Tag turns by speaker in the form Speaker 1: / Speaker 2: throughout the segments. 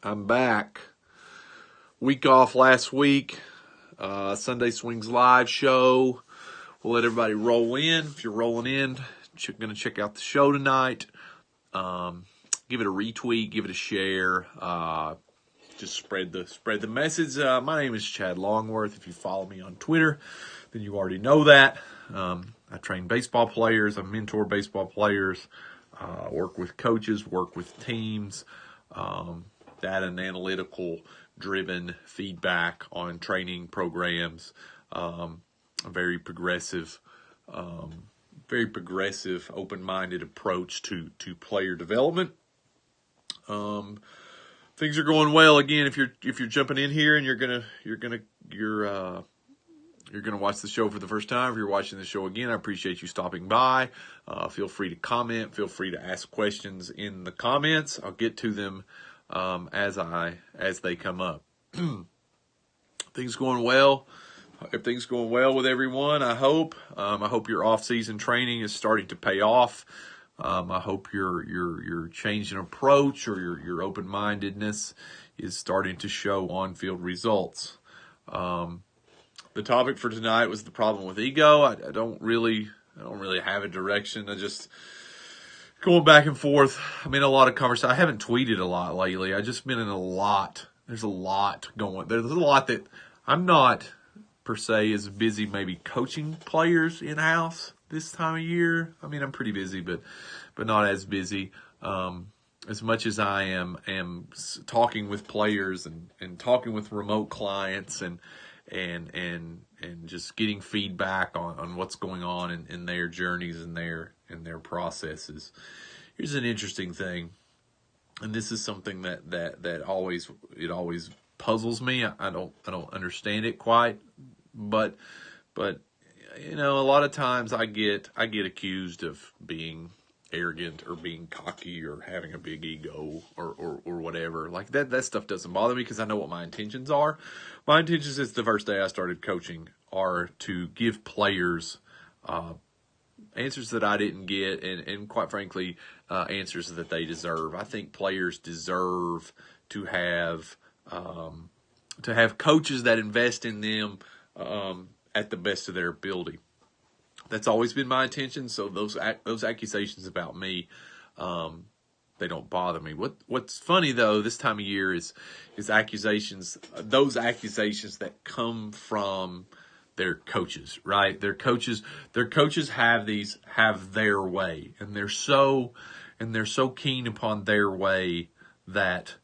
Speaker 1: I'm back. Week off last week. Sunday Swings live show. We'll let everybody roll in. If you're rolling in, going to check out the show tonight. Give it a retweet, give it a share. Just spread the message. My name is Chad Longworth. If you follow me on Twitter, then you already know that. I train baseball players. I mentor baseball players. Work with coaches. Work with teams. Data and analytical driven feedback on training programs. A very progressive, open-minded approach to player development. Things are going well. Again, if you're jumping in here and you're gonna watch the show for the first time, if you're watching the show again, I appreciate you stopping by. Feel free to comment. Feel free to ask questions in the comments. I'll get to them as they come up. Things going well. Everything's going well with everyone, I hope. I hope your off-season training is starting to pay off. I hope your change in approach or your open-mindedness is starting to show on-field results. The topic for tonight was the problem with ego. I don't really have a direction. I just going back and forth. I'm in a lot of conversation. I haven't tweeted a lot lately. I've just been in a lot. There's a lot going. There's a lot that I'm not per se as busy maybe coaching players in-house this time of year. I mean, I'm pretty busy, but not as busy as much as I am talking with players and talking with remote clients and just getting feedback on what's going on in their journeys and their processes. Here's an interesting thing, and this is something that always puzzles me. I don't understand it quite, but you know, a lot of times I get accused of being arrogant or being cocky or having a big ego or whatever. Like that stuff doesn't bother me because I know what my intentions are. My intentions since the first day I started coaching are to give players answers that I didn't get and quite frankly, answers that they deserve. I think players deserve to have coaches that invest in them at the best of their ability. That's always been my intention. So those accusations about me, they don't bother me. What's funny though this time of year is accusations. Those accusations that come from their coaches, right? Their coaches have their way, and they're so keen upon their way that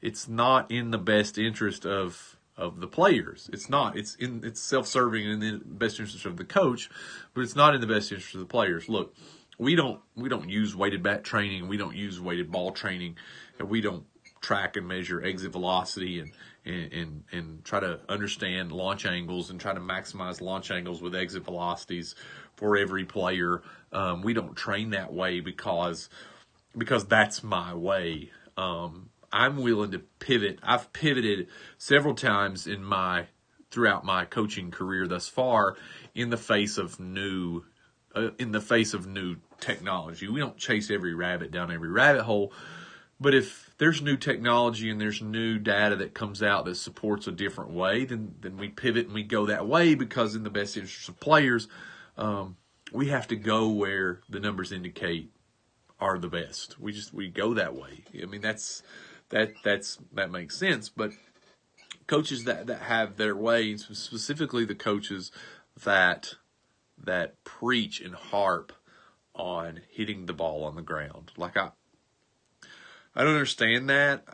Speaker 1: it's not in the best interest of the players. It's not. It's self-serving and in the best interest of the coach, but it's not in the best interest of the players. Look, we don't use weighted bat training. We don't use weighted ball training, and we don't track and measure exit velocity and try to understand launch angles and try to maximize launch angles with exit velocities for every player. We don't train that way because that's my way. I'm willing to pivot. I've pivoted several times throughout my coaching career thus far in the face of new technology. We don't chase every rabbit down every rabbit hole, but if there's new technology and there's new data that comes out that supports a different way, then we pivot and we go that way because in the best interest of players, we have to go where the numbers indicate are the best. We go that way. I mean, that makes sense. But coaches that have their way, specifically the coaches that preach and harp on hitting the ball on the ground, like I don't understand that.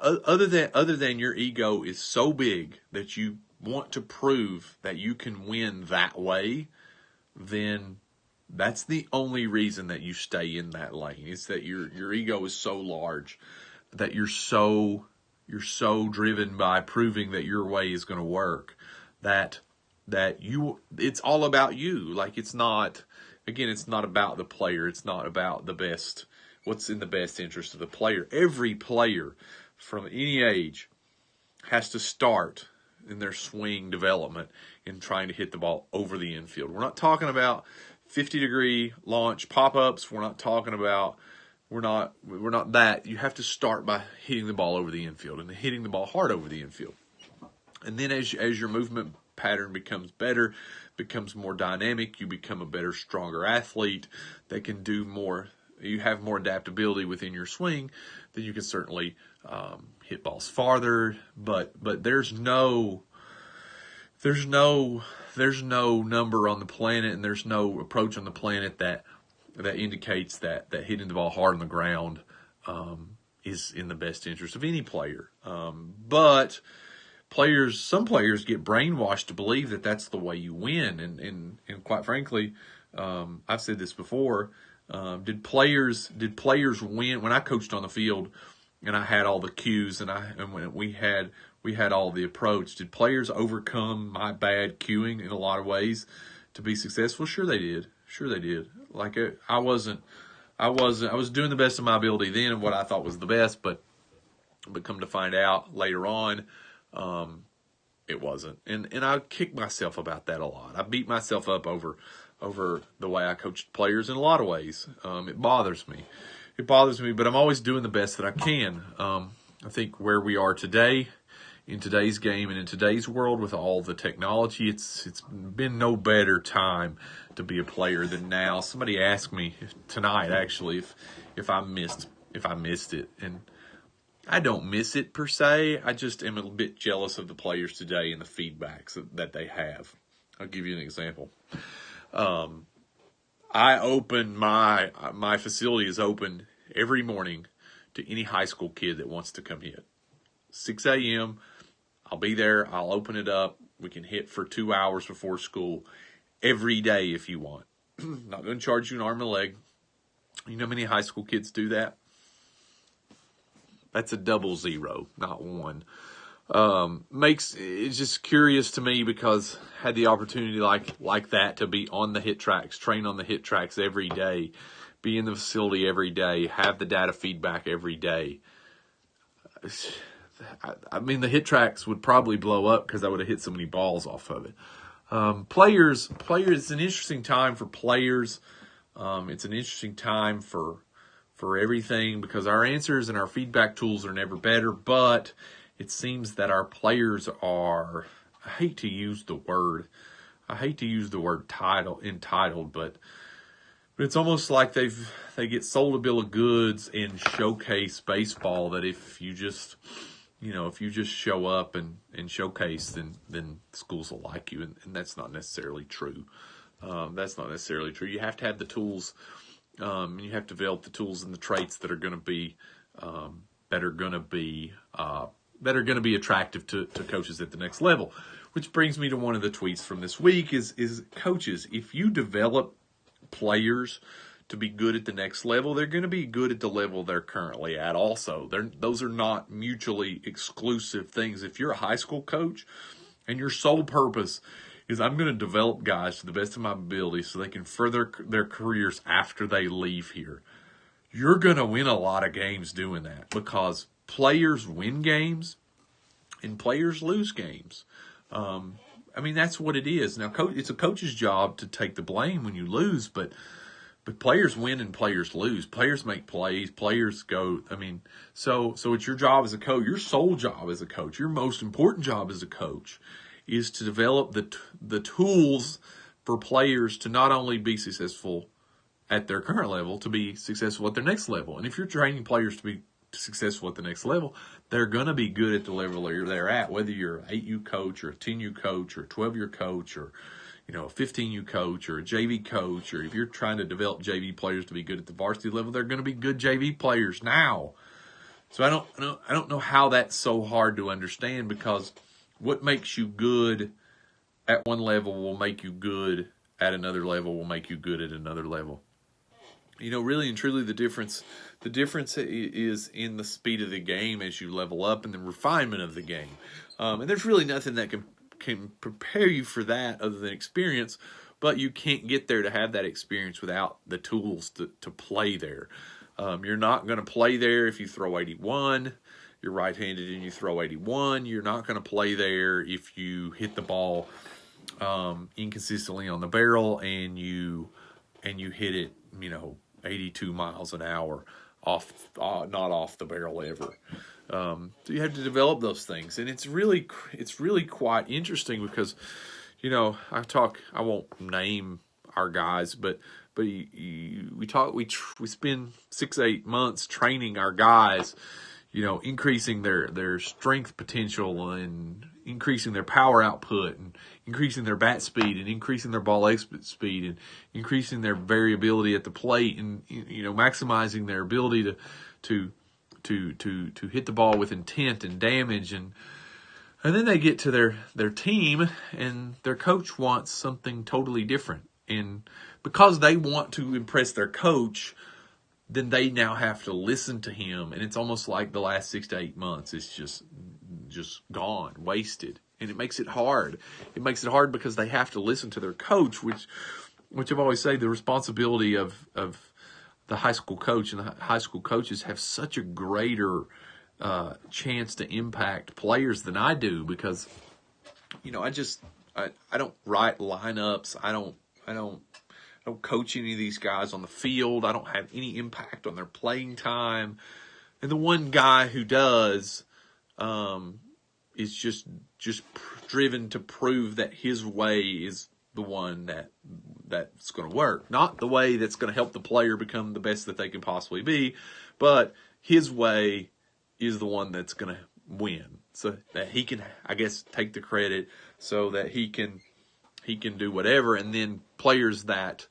Speaker 1: Other than your ego is so big that you want to prove that you can win that way, then that's the only reason that you stay in that lane. Is that your ego is so large that you're so driven by proving that your way is going to work that it's all about you. Like it's not about the player. It's not about what's in the best interest of the player. Every player from any age has to start their swing development in trying to hit the ball over the infield. We're not talking about 50-degree launch pop-ups. We're not talking about we're not that. You have to start by hitting the ball over the infield and hitting the ball hard over the infield. And then as your movement pattern becomes better, becomes more dynamic, you become a better, stronger athlete that can do more. You have more adaptability within your swing, then you can certainly hit balls farther. But there's no number on the planet, and there's no approach on the planet that indicates that hitting the ball hard on the ground is in the best interest of any player. But some players get brainwashed to believe that that's the way you win, and quite frankly, I've said this before. Did players win when I coached on the field and I had all the cues and when we had all the approach? Did players overcome my bad cueing in a lot of ways to be successful? Sure they did. Like I was doing the best of my ability then and what I thought was the best, but come to find out later on, it wasn't. And I kick myself about that a lot. I beat myself up over the way I coached players in a lot of ways. It bothers me, but I'm always doing the best that I can. I think where we are today, in today's game and in today's world with all the technology, it's been no better time to be a player than now. Somebody asked me tonight, actually, if I missed it, and I don't miss it per se. I just am a bit jealous of the players today and the feedbacks that they have. I'll give you an example. I open my facility is open every morning to any high school kid that wants to come hit. 6 a.m. I'll be there. I'll open it up. We can hit for 2 hours before school every day if you want. Not going to charge you an arm and a leg. You know how many high school kids do that? That's a 00, not 1. It's just curious to me because I had the opportunity like that to be on the hit tracks, train on the hit tracks every day, be in the facility every day, have the data feedback every day. I mean, the hit tracks would probably blow up because I would have hit so many balls off of it. Players, it's an interesting time for players. It's an interesting time for everything because our answers and our feedback tools are never better, but it seems that our players are, I hate to use the word entitled, but it's almost like they get sold a bill of goods in showcase baseball that if you just show up and showcase, then schools will like you, and that's not necessarily true. You have to have the tools, and you have to develop the tools and the traits that are going to be attractive to coaches at the next level. Which brings me to one of the tweets from this week is coaches, if you develop players to be good at the next level, they're going to be good at the level they're currently at also. Those are not mutually exclusive things. If you're a high school coach and your sole purpose is I'm going to develop guys to the best of my ability so they can further their careers after they leave here, you're going to win a lot of games doing that because players win games and players lose games. I mean, that's what it is. Now, it's a coach's job to take the blame when you lose, but players win and players lose. Players make plays. Players go. I mean, so it's your job as a coach. Your sole job as a coach. Your most important job as a coach is to develop the tools for players to not only be successful at their current level, to be successful at their next level. And if you're training players to be successful at the next level, they're going to be good at the level they're at, whether you're an 8U coach or a 10U coach or a 12-year coach or a 15U coach or a JV coach, or if you're trying to develop JV players to be good at the varsity level, they're going to be good JV players now. So I don't know how that's so hard to understand, because what makes you good at one level will make you good at another level, will make you good at another level. Really and truly the difference is in the speed of the game as you level up and the refinement of the game. And there's really nothing that can prepare you for that other than experience, but you can't get there to have that experience without the tools to play there. You're not going to play there if you throw 81. you're right-handed and you throw 81. You're not going to play there if you hit the ball inconsistently on the barrel and you hit it, 82 miles an hour off, not off the barrel ever. So you have to develop those things, and it's really quite interesting because, I won't name our guys, but we spend 6-8 months training our guys, increasing their strength potential and increasing their power output and increasing their bat speed and increasing their ball exit speed and increasing their variability at the plate and, maximizing their ability to hit the ball with intent and damage. And then they get to their team and their coach wants something totally different. And because they want to impress their coach, then they now have to listen to him. And it's almost like the last 6 to 8 months is just gone, wasted. And it makes it hard. It makes it hard because they have to listen to their coach, which I've always said the responsibility of the high school coach, and the high school coaches have such a greater chance to impact players than I do, because I don't write lineups. I don't coach any of these guys on the field. I don't have any impact on their playing time. And the one guy who does is just driven to prove that his way is the one that's going to work. Not the way that's going to help the player become the best that they can possibly be, but his way is the one that's going to win. So that he can, I guess, take the credit so that he can do whatever. And then players that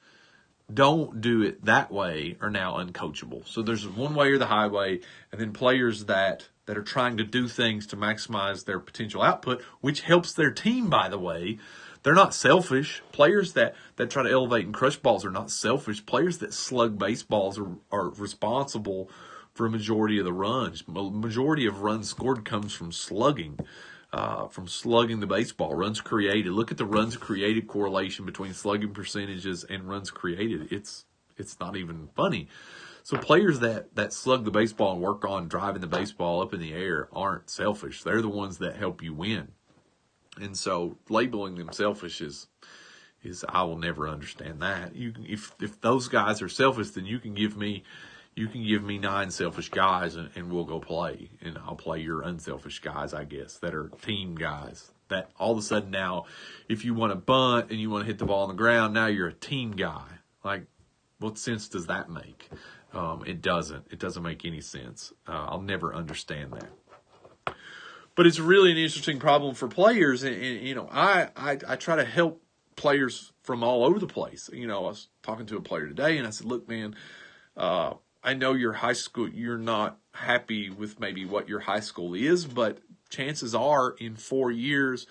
Speaker 1: don't do it that way are now uncoachable. So there's one way or the highway, and then players that are trying to do things to maximize their potential output, which helps their team, by the way. They're not selfish. Players that try to elevate and crush balls are not selfish. Players that slug baseballs are responsible for a majority of the runs. Majority of runs scored comes from slugging. From slugging the baseball, runs created. Look at the runs created correlation between slugging percentages and runs created. It's not even funny. So players that slug the baseball and work on driving the baseball up in the air aren't selfish. They're the ones that help you win. And so labeling them selfish is I will never understand that. If those guys are selfish, then you can give me 9 selfish guys and we'll go play. And I'll play your unselfish guys, I guess, that are team guys. That all of a sudden now, if you want to bunt and you want to hit the ball on the ground, now you're a team guy. Like, what sense does that make? It doesn't. It doesn't make any sense. I'll never understand that. But it's really an interesting problem for players. And I try to help players from all over the place. I was talking to a player today and I said, look, man, I know your high school, you're not happy with maybe what your high school is, but chances are in 4 years,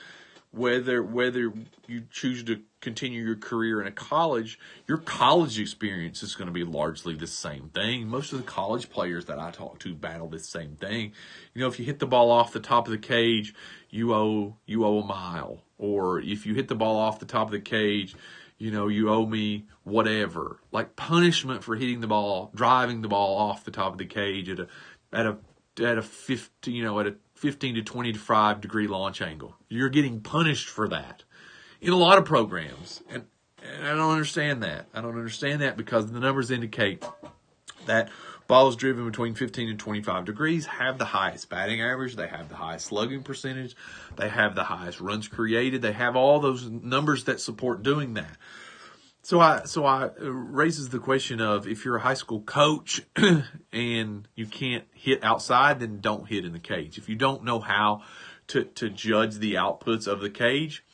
Speaker 1: whether you choose to continue your career in a college, your college experience is going to be largely the same thing. Most of the college players that I talk to battle the same thing. If you hit the ball off the top of the cage, you owe a mile. Or if you hit the ball off the top of the cage, you owe me whatever. Like punishment for hitting the ball, driving the ball off the top of the cage at a 15 to 25 degree launch angle. You're getting punished for that in a lot of programs. And I don't understand that. I don't understand that because the numbers indicate that balls driven between 15 and 25 degrees have the highest batting average. They have the highest slugging percentage. They have the highest runs created. They have all those numbers that support doing that. So I raises the question of, if you're a high school coach and you can't hit outside, then don't hit in the cage. If you don't know how to judge the outputs of the cage,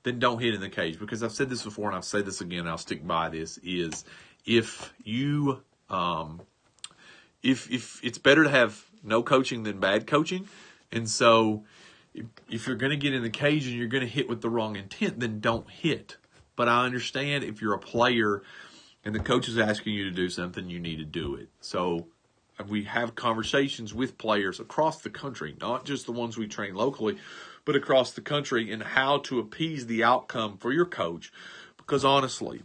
Speaker 1: then don't hit in the cage. Because I've said this before and I'll say this again and I'll stick by this, is if you if it's better to have no coaching than bad coaching. And so if you're going to get in the cage and you're going to hit with the wrong intent, then don't hit. But I understand if you're a player and the coach is asking you to do something, you need to do it. So we have conversations with players across the country, not just the ones we train locally, but across the country, in how to appease the outcome for your coach. Because honestly,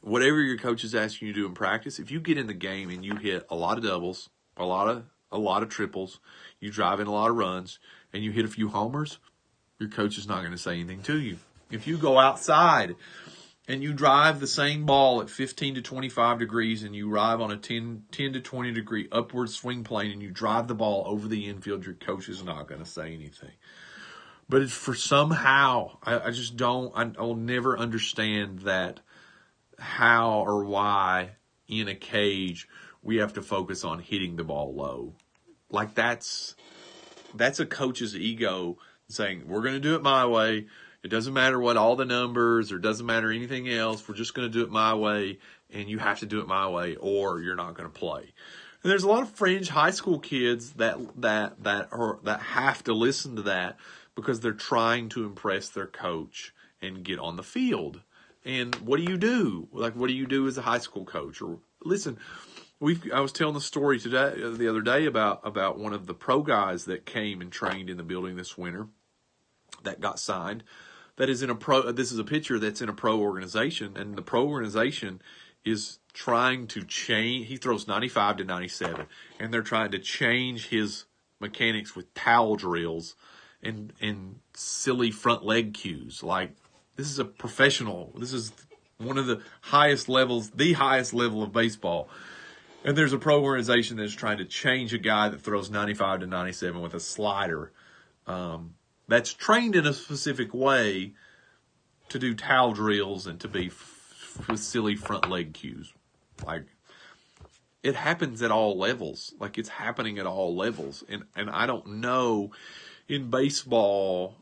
Speaker 1: whatever your coach is asking you to do in practice, if you get in the game and you hit a lot of doubles, a lot a lot of triples, you drive in a lot of runs, and you hit a few homers, your coach is not going to say anything to you. If you go outside and you drive the same ball at 15 to 25 degrees and you drive on a 10 to 20 degree upward swing plane and you drive the ball over the infield, your coach is not going to say anything. But it's for somehow, I just don't, I'll never understand that how or why in a cage we have to focus on hitting the ball low. Like that's a coach's ego saying, we're going to do it my way. It doesn't matter what all the numbers or doesn't matter anything else. We're just going to do it my way, and you have to do it my way or you're not going to play. And there's a lot of fringe high school kids that have to listen to that because they're trying to impress their coach and get on the field. And what do you do? Like, what do you do as a high school coach? Or listen, I was telling the story the other day about one of the pro guys that came and trained in the building this winter that got signed. That is in a pro. This is a pitcher that's in a pro organization, and the pro organization is trying to change. He throws 95 to 97, and they're trying to change his mechanics with towel drills and silly front leg cues. Like, this is a professional. This is one of the highest levels, the highest level of baseball. And there's a pro organization that's trying to change a guy that throws 95 to 97 with a slider that's trained in a specific way to do towel drills and to be with silly front leg cues. Like, it happens at all levels. Like, it's happening at all levels. And I don't know in baseball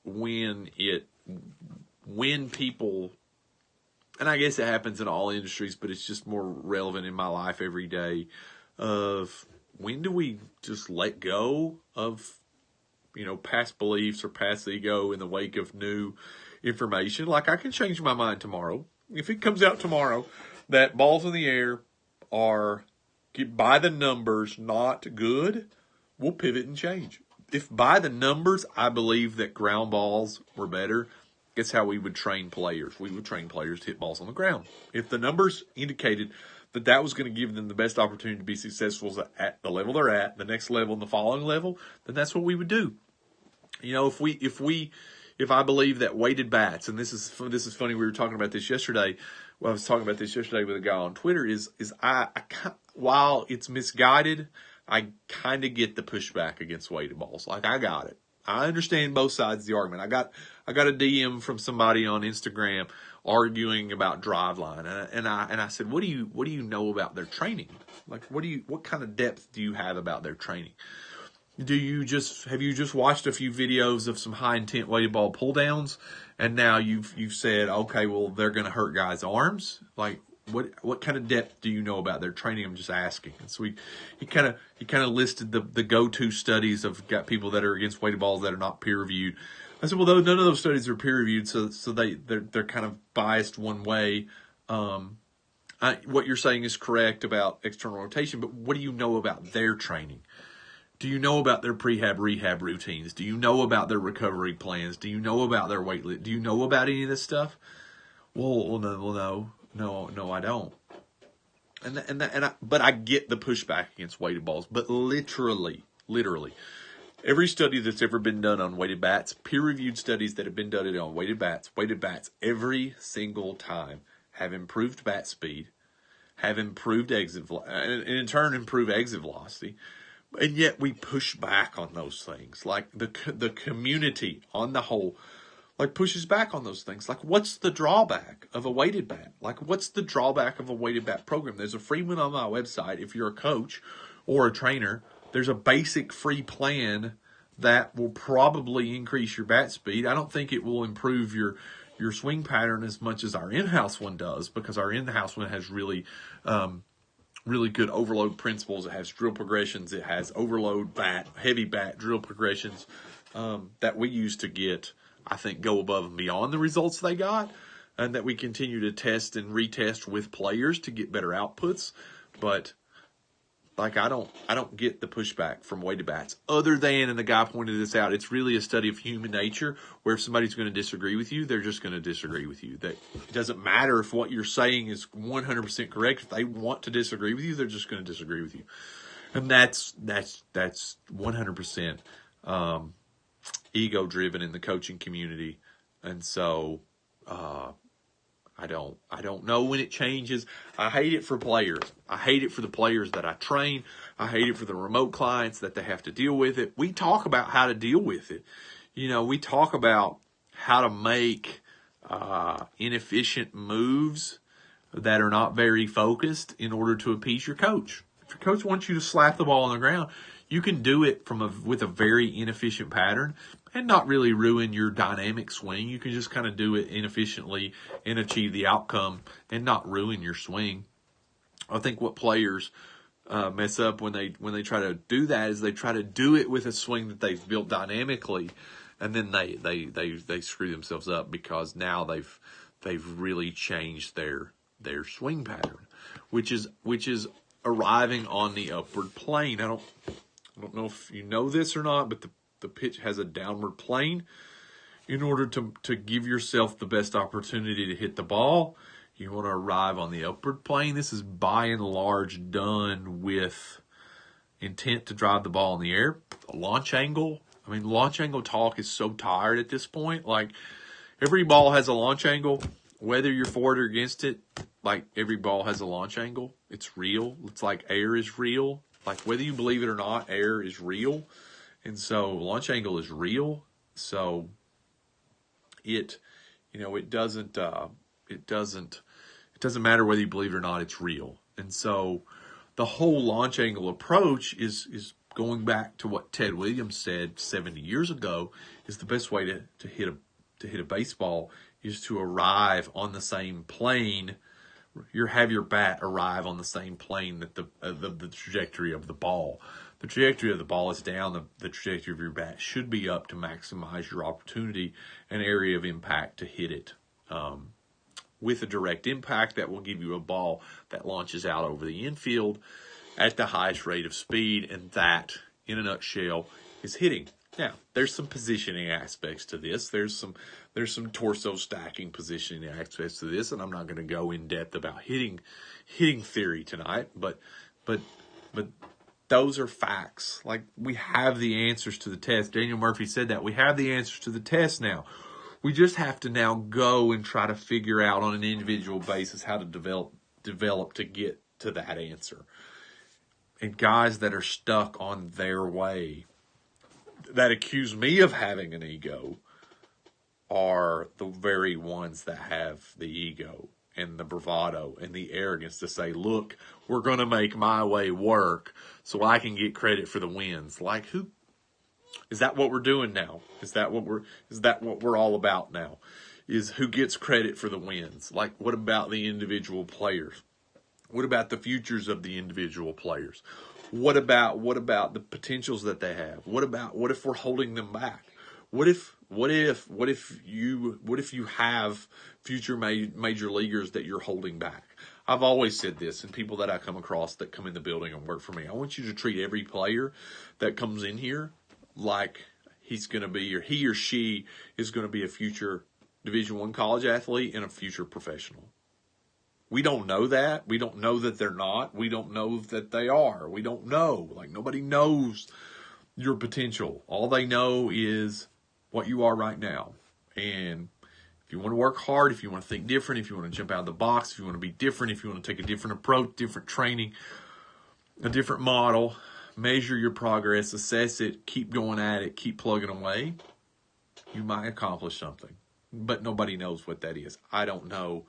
Speaker 1: when people, and I guess it happens in all industries, but it's just more relevant in my life every day, of when do we just let go of, past beliefs or past ego in the wake of new information. Like, I can change my mind tomorrow. If it comes out tomorrow that balls in the air are, by the numbers, not good, we'll pivot and change. If by the numbers I believe that ground balls were better, guess how we would train players? We would train players to hit balls on the ground. If the numbers indicated that was going to give them the best opportunity to be successful at the level they're at, the next level and the following level, then that's what we would do. If I believe that weighted bats, and this is funny, we were talking about this yesterday. Well, I was talking about this yesterday with a guy on Twitter. While it's misguided, I kind of get the pushback against weighted balls. Like, I got it. I understand both sides of the argument. I got a DM from somebody on Instagram arguing about driveline, and I said, what do you know about their training? Like, what kind of depth do you have about their training? Have you just watched a few videos of some high intent weighted ball pull downs, and now you've said, okay, well, they're going to hurt guys' arms? Like, what kind of depth do you know about their training? I'm just asking. And so he kind of listed the go-to studies of got people that are against weighted balls that are not peer reviewed. I said, well, none of those studies are peer reviewed, so they're kind of biased one way. What you're saying is correct about external rotation, but what do you know about their training? Do you know about their rehab routines? Do you know about their recovery plans? Do you know about their weight lift? Do you know about any of this stuff? Well, no, I don't. But I get the pushback against weighted balls. But literally, every study that's ever been done on weighted bats, peer-reviewed studies that have been done on weighted bats, every single time have improved bat speed, have improved exit velocity, and in turn improve exit velocity. And yet we push back on those things. Like, the community on the whole, like, pushes back on those things. Like, what's the drawback of a weighted bat? Like, what's the drawback of a weighted bat program? There's a free one on my website. If you're a coach or a trainer, there's a basic free plan that will probably increase your bat speed. I don't think it will improve your swing pattern as much as our in-house one does, because our in-house one has really good overload principles. It has drill progressions. It has overload heavy bat drill progressions that we use to get, I think, go above and beyond the results they got, and that we continue to test and retest with players to get better outputs. But like, I don't get the pushback from weighted bats, other than, and the guy pointed this out, it's really a study of human nature, where if somebody's going to disagree with you, they're just going to disagree with you. That it doesn't matter if what you're saying is 100% correct. If they want to disagree with you, they're just going to disagree with you. And that's 100% ego driven in the coaching community. And so I don't know when it changes. I hate it for players. I hate it for the players that I train. I hate it for the remote clients that they have to deal with it. We talk about how to deal with it. We talk about how to make inefficient moves that are not very focused in order to appease your coach. If your coach wants you to slap the ball on the ground, you can do it with a very inefficient pattern and not really ruin your dynamic swing. You can just kind of do it inefficiently and achieve the outcome and not ruin your swing. I think what players mess up when they try to do that is they try to do it with a swing that they've built dynamically, and then they screw themselves up because now they've really changed their swing pattern, which is arriving on the upward plane. I don't know if you know this or not, but the pitch has a downward plane. In order to give yourself the best opportunity to hit the ball, you want to arrive on the upward plane. This is by and large done with intent to drive the ball in the air. Launch angle. Launch angle talk is so tired at this point. Like, every ball has a launch angle, whether you're for it or against it. Like, every ball has a launch angle. It's real. It's like air is real. Like, whether you believe it or not, air is real. And so launch angle is real. So it doesn't matter whether you believe it or not, it's real. And so the whole launch angle approach is going back to what Ted Williams said 70 years ago, is the best way to hit a baseball is to arrive on the same plane. Have your bat arrive on the same plane that the trajectory of the ball. The trajectory of the ball is down. The trajectory of your bat should be up to maximize your opportunity and area of impact to hit it. With a direct impact that will give you a ball that launches out over the infield at the highest rate of speed, and that, in a nutshell, is hitting. Now, there's some positioning aspects to this. There's some torso stacking positioning aspects to this, and I'm not going to go in depth about hitting theory tonight, but those are facts. Like, we have the answers to the test. Daniel Murphy said that. We have the answers to the test now. We just have to now go and try to figure out on an individual basis how to develop to get to that answer. And guys that are stuck on their way, that accuse me of having an ego, are the very ones that have the ego and the bravado and the arrogance to say, look, we're going to make my way work so I can get credit for the wins. Like, who? Is that what we're doing now? Is that what we're all about now? Is who gets credit for the wins? Like, what about the individual players? What about the futures of the individual players? What about the potentials that they have? What if we're holding them back? What if you have future major leaguers that you're holding back? I've always said this, and people that I come across that come in the building and work for me, I want you to treat every player that comes in here like he's going to be, or he or she is going to be, a future Division I college athlete and a future professional. We don't know that. We don't know that they're not. We don't know that they are. We don't know. Like, nobody knows your potential. All they know is what you are right now. And if you want to work hard, if you want to think different, if you want to jump out of the box, if you want to be different, if you want to take a different approach, different training, a different model, measure your progress, assess it, keep going at it, keep plugging away, you might accomplish something. But nobody knows what that is. I don't know.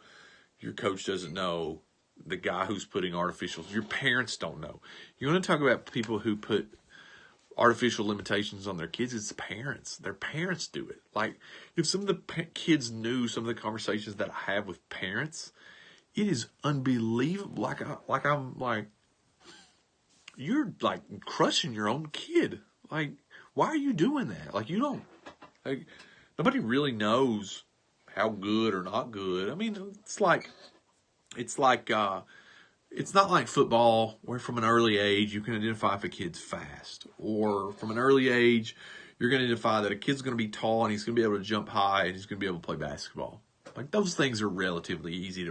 Speaker 1: Your coach doesn't know. The guy who's putting artificials, your parents don't know. You want to talk about people who put artificial limitations on their kids? It's the parents. Their parents do it. Like, if some of the kids knew some of the conversations that I have with parents, it is unbelievable. I'm like, you're like crushing your own kid. Like, why are you doing that? Like, you don't, like, nobody really knows how good or not good. I mean, it's not like football, where from an early age you can identify if a kid's fast, or from an early age you're going to identify that a kid's going to be tall and he's going to be able to jump high and he's going to be able to play basketball. Like, those things are relatively easy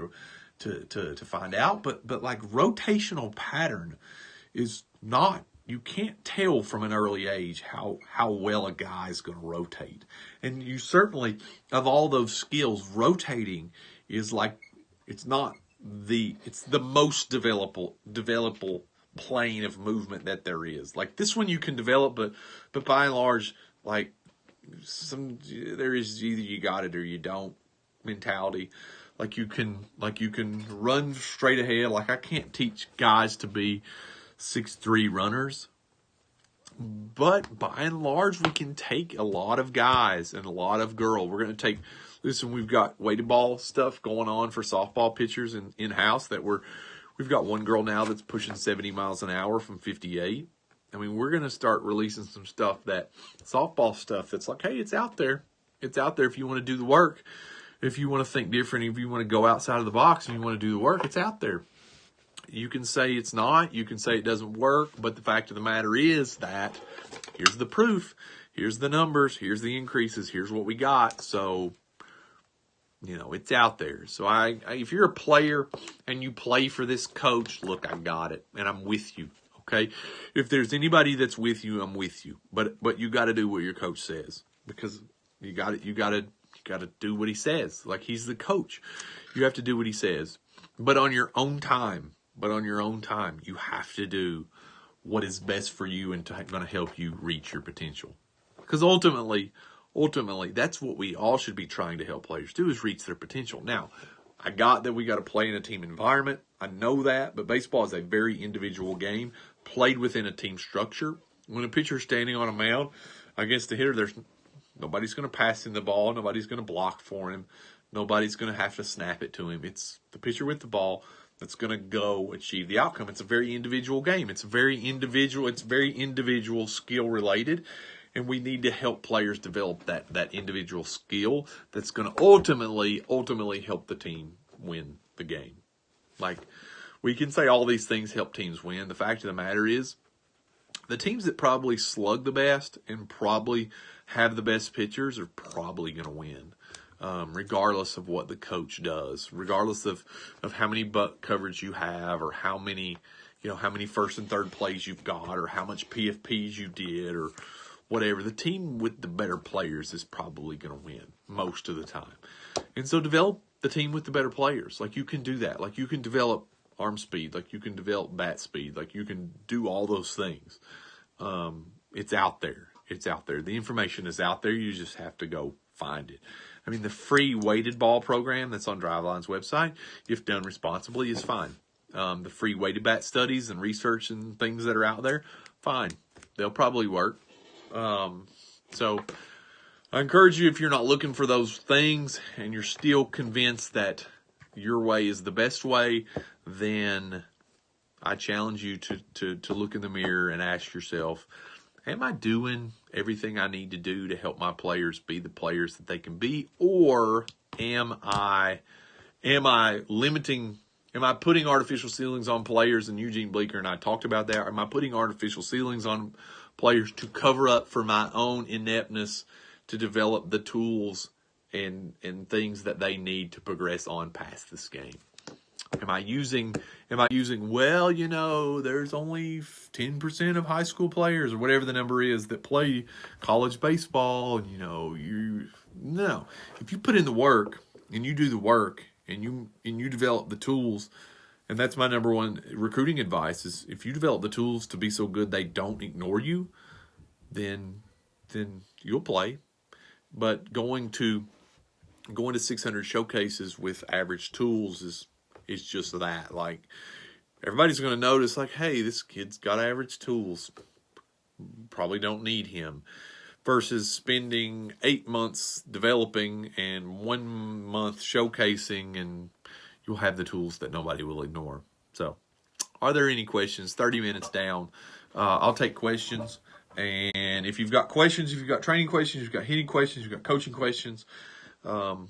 Speaker 1: to find out, but like rotational pattern is not, you can't tell from an early age how well a guy is going to rotate. And you certainly, of all those skills, rotating is like, it's the most developable plane of movement that there is. Like this one you can develop, but by and large, like there is either you got it or you don't mentality. Like you can run straight ahead. Like I can't teach guys to be 6'3" runners, but by and large we can take a lot of guys and a lot of girls. We're going to take, listen, we've got weighted ball stuff going on for softball pitchers in-house that we've got one girl now that's pushing 70 miles an hour from 58. I mean, we're going to start releasing some stuff, that softball stuff that's like, hey, it's out there. It's out there if you want to do the work. If you want to think different, if you want to go outside of the box and you want to do the work, it's out there. You can say it's not. You can say it doesn't work. But the fact of the matter is that here's the proof. Here's the numbers. Here's the increases. Here's what we got. So, it's out there. So if you're a player and you play for this coach, look, I got it. And I'm with you. Okay. If there's anybody that's with you, I'm with you. But you got to do what your coach says, because you got to do what he says. Like, he's the coach. You have to do what he says. But on your own time, you have to do what is best for you and going to help you reach your potential. Because ultimately, that's what we all should be trying to help players do, is reach their potential. Now, I got that we got to play in a team environment. I know that, but baseball is a very individual game played within a team structure. When a pitcher's standing on a mound against the hitter, nobody's going to pass him the ball. Nobody's going to block for him. Nobody's going to have to snap it to him. It's the pitcher with the ball that's going to go achieve the outcome. It's a very individual game. It's very individual skill related. And we need to help players develop that individual skill that's going to ultimately help the team win the game. Like, we can say all these things help teams win. The fact of the matter is, the teams that probably slug the best and probably have the best pitchers are probably going to win, regardless of what the coach does, regardless of how many buck coverage you have, or how many first and third plays you've got, or how much PFPs you did, or whatever. The team with the better players is probably going to win most of the time. And so develop the team with the better players. Like, you can do that. Like, you can develop arm speed. Like, you can develop bat speed. Like, you can do all those things. It's out there. It's out there. The information is out there. You just have to go find it. I mean, the free weighted ball program that's on Driveline's website, if done responsibly, is fine. The free weighted bat studies and research and things that are out there, fine. They'll probably work. So I encourage you, if you're not looking for those things and you're still convinced that your way is the best way, then I challenge you to look in the mirror and ask yourself, am I doing everything I need to do to help my players be the players that they can be? Or am I putting artificial ceilings on players? And Eugene Bleeker and I talked about that. Am I putting artificial ceilings on players to cover up for my own ineptness to develop the tools and things that they need to progress on past this game? Am I using, well, there's only 10% of high school players, or whatever the number is, that play college baseball, and no. If you put in the work and you do the work and you develop the tools, and that's my number one recruiting advice, is if you develop the tools to be so good they don't ignore you, then you'll play. But going to 600 showcases with average tools is just that. Like, everybody's going to notice, like, hey, this kid's got average tools. Probably don't need him. Versus spending 8 months developing and 1 month showcasing, and you'll have the tools that nobody will ignore. So, are there any questions? 30 minutes down. I'll take questions. And if you've got questions, if you've got training questions, you've got hitting questions, you've got coaching questions, I'll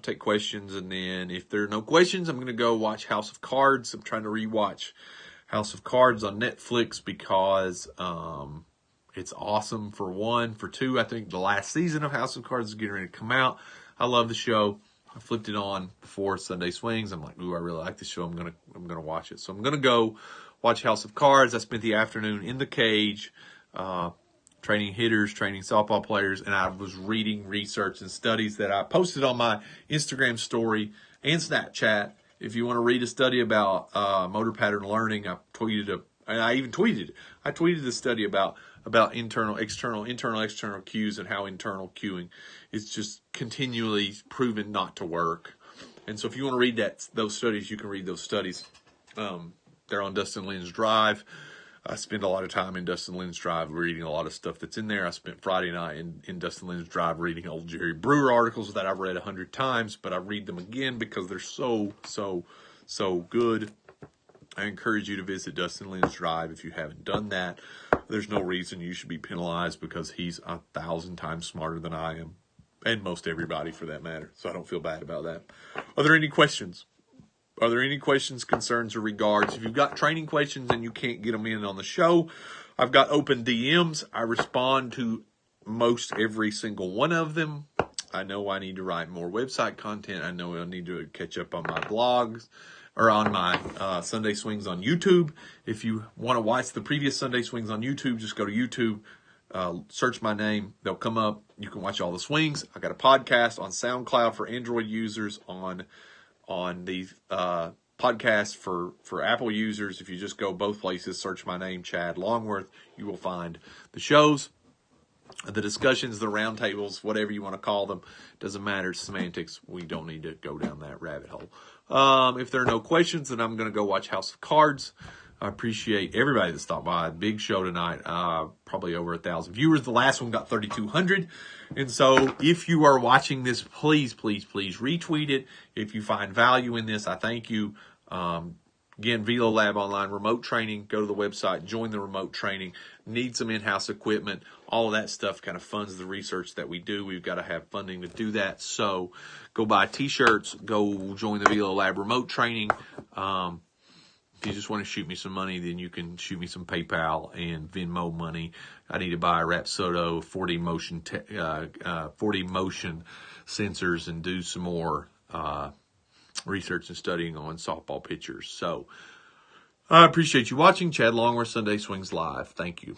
Speaker 1: take questions. And then if there are no questions, I'm going to go watch House of Cards. I'm trying to rewatch House of Cards on Netflix because it's awesome, for one. For two, I think the last season of House of Cards is getting ready to come out. I love the show. I flipped it on before Sunday Swings. I'm like, ooh, I really like this show. I'm gonna watch it. So I'm gonna go watch House of Cards. I spent the afternoon in the cage, training hitters, training softball players, and I was reading research and studies that I posted on my Instagram story and Snapchat. If you want to read a study about motor pattern learning, I tweeted the study about internal, external cues and how internal cueing is just continually proven not to work. And so if you want to read those studies, you can read those studies. They're on Dustin Lynn's Drive. I spend a lot of time in Dustin Lynn's Drive reading a lot of stuff that's in there. I spent Friday night in Dustin Lynn's Drive reading old Jerry Brewer articles that I've read 100 times, but I read them again because they're so good. I encourage you to visit Dustin Lynn's Drive if you haven't done that. There's no reason you should be penalized because he's 1,000 times smarter than I am, and most everybody for that matter, so I don't feel bad about that. Are there any questions? Are there any questions, concerns, or regards? If you've got training questions and you can't get them in on the show, I've got open DMs. I respond to most every single one of them. I know I need to write more website content. I know I need to catch up on my blogs or on my Sunday Swings on YouTube. If you want to watch the previous Sunday Swings on YouTube, just go to YouTube, search my name. They'll come up. You can watch all the swings. I got a podcast on SoundCloud for Android users, on the podcast for Apple users. If you just go both places, search my name, Chad Longworth, you will find the shows, the discussions, the roundtables, whatever you want to call them. Doesn't matter. It's semantics. We don't need to go down that rabbit hole. If there are no questions, then I'm going to go watch House of Cards. I appreciate everybody that stopped by. Big show tonight. Probably over 1,000 viewers. The last one got 3,200. And so if you are watching this, please retweet it. If you find value in this, I thank you. Again, Velo Lab Online remote training. Go to the website, join the remote training. Need some in-house equipment. All of that stuff kind of funds the research that we do. We've got to have funding to do that. So go buy T-shirts. Go join the Velo Lab remote training. If you just want to shoot me some money, then you can shoot me some PayPal and Venmo money. I need to buy a Rapsodo 4D motion sensors and do some more research and studying on softball pitchers. So I appreciate you watching. Chad Longworth, Sunday Swings Live. Thank you.